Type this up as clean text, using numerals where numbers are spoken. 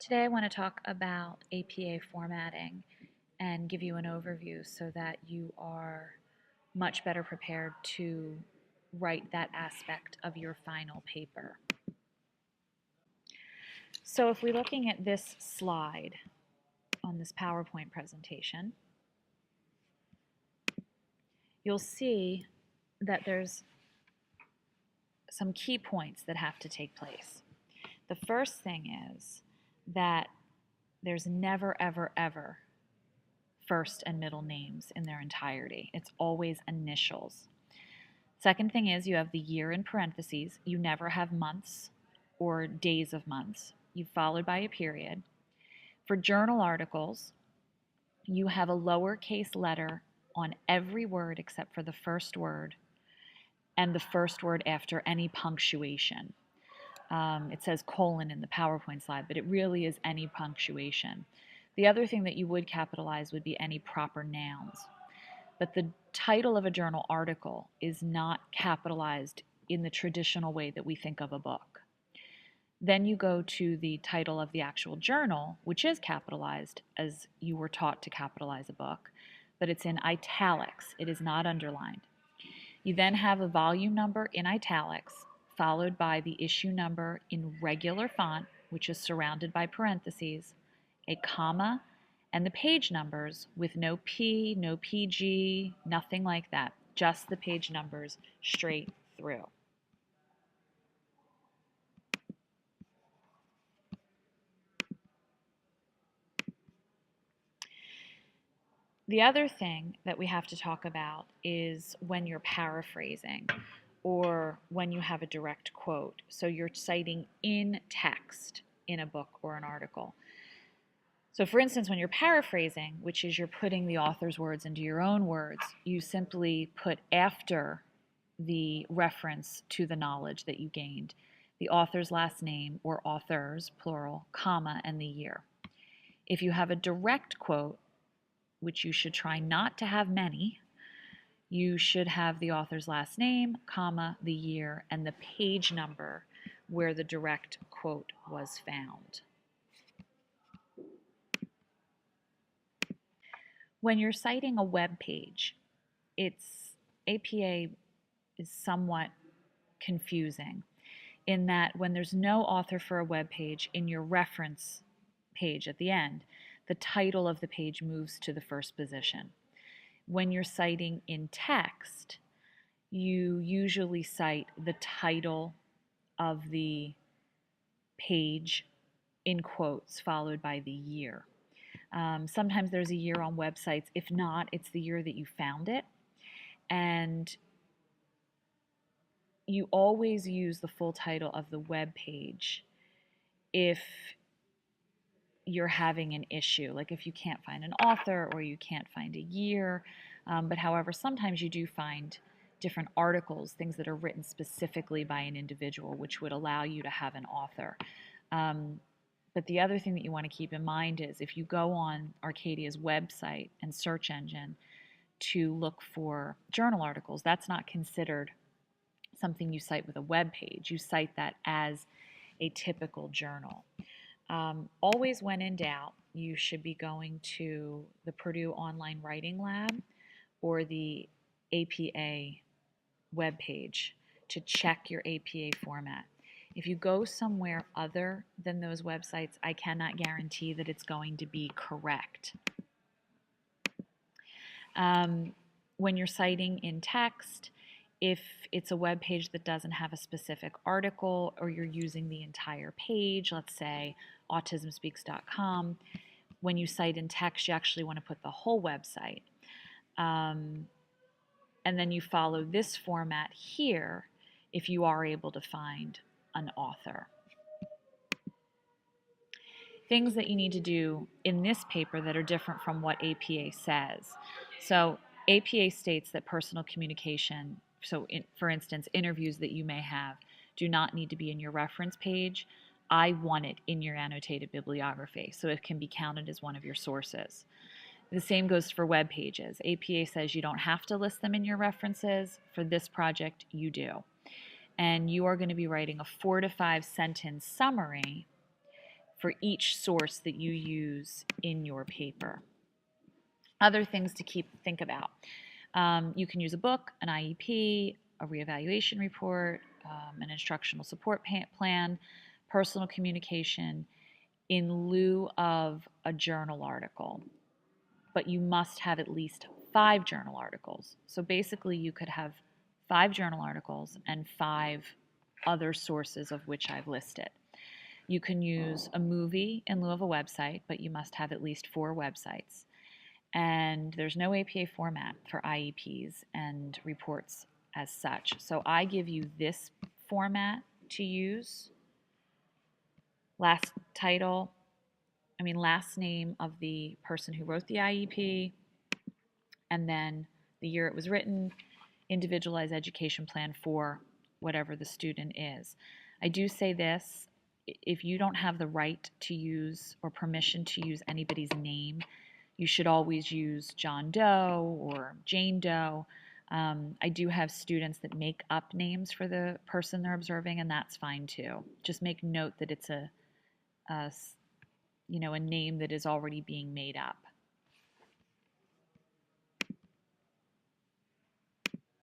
Today I want to talk about APA formatting and give you an overview so that you are much better prepared to write that aspect of your final paper. So if we're looking at this slide on this PowerPoint presentation, you'll see that there's some key points that have to take place. The first thing is that there's never, ever, ever first and middle names in their entirety. It's always initials. Second thing is you have the year in parentheses. You never have months or days of months. You followed by a period. For journal articles, you have a lowercase letter on every word except for the first word and the first word after any punctuation. It says colon in the PowerPoint slide, but it really is any punctuation. The other thing that you would capitalize would be any proper nouns. But the title of a journal article is not capitalized in the traditional way that we think of a book. Then you go to the title of the actual journal, which is capitalized as you were taught to capitalize a book, but it's in italics. It is not underlined. You then have a volume number in italics, followed by the issue number in regular font, which is surrounded by parentheses, a comma, and the page numbers with no P, no PG, nothing like that, just the page numbers straight through. The other thing that we have to talk about is when you're paraphrasing or when you have a direct quote. So you're citing in text in a book or an article. So for instance, when you're paraphrasing, which is you're putting the author's words into your own words, you simply put after the reference to the knowledge that you gained the author's last name or authors, plural, comma, and the year. If you have a direct quote, which you should try not to have many, you should have the author's last name, comma, the year, and the page number where the direct quote was found. When you're citing a web page, APA is somewhat confusing in that when there's no author for a web page, in your reference page at the end, the title of the page moves to the first position. When you're citing in text, you usually cite the title of the page in quotes followed by the year. Sometimes there's a year on websites. If not, it's the year that you found it. And you always use the full title of the web page if you're having an issue, like if you can't find an author or you can't find a year. But however, sometimes you do find different articles, things that are written specifically by an individual, which would allow you to have an author. But the other thing that you want to keep in mind is if you go on Arcadia's website and search engine to look for journal articles, that's not considered something you cite with a web page. You cite that as a typical journal. Always when in doubt, you should be going to the Purdue Online Writing Lab or the APA webpage to check your APA format. If you go somewhere other than those websites, I cannot guarantee that it's going to be correct. When you're citing in text, if it's a web page that doesn't have a specific article or you're using the entire page, let's say autismspeaks.com, when you cite in text, you actually want to put the whole website. And then you follow this format here if you are able to find an author. Things that you need to do in this paper that are different from what APA says. So APA states that personal communication, for instance, interviews that you may have, do not need to be in your reference page. I want it in your annotated bibliography, so it can be counted as one of your sources. The same goes for web pages. APA says you don't have to list them in your references. For this project, you do. And you are going to be writing a 4 to 5 sentence summary for each source that you use in your paper. Other things to think about. You can use a book, an IEP, a reevaluation report, an instructional support plan, personal communication in lieu of a journal article. But you must have at least 5 journal articles. So basically you could have 5 journal articles and 5 other sources of which I've listed. You can use a movie in lieu of a website, but you must have at least 4 websites. And there's no APA format for IEPs and reports as such. So I give you this format to use. Last name of the person who wrote the IEP, and then the year it was written, individualized education plan for whatever the student is. I do say this, if you don't have the right to use or permission to use anybody's name, you should always use John Doe or Jane Doe. I do have students that make up names for the person they're observing, and that's fine too. Just make note that it's a name that is already being made up.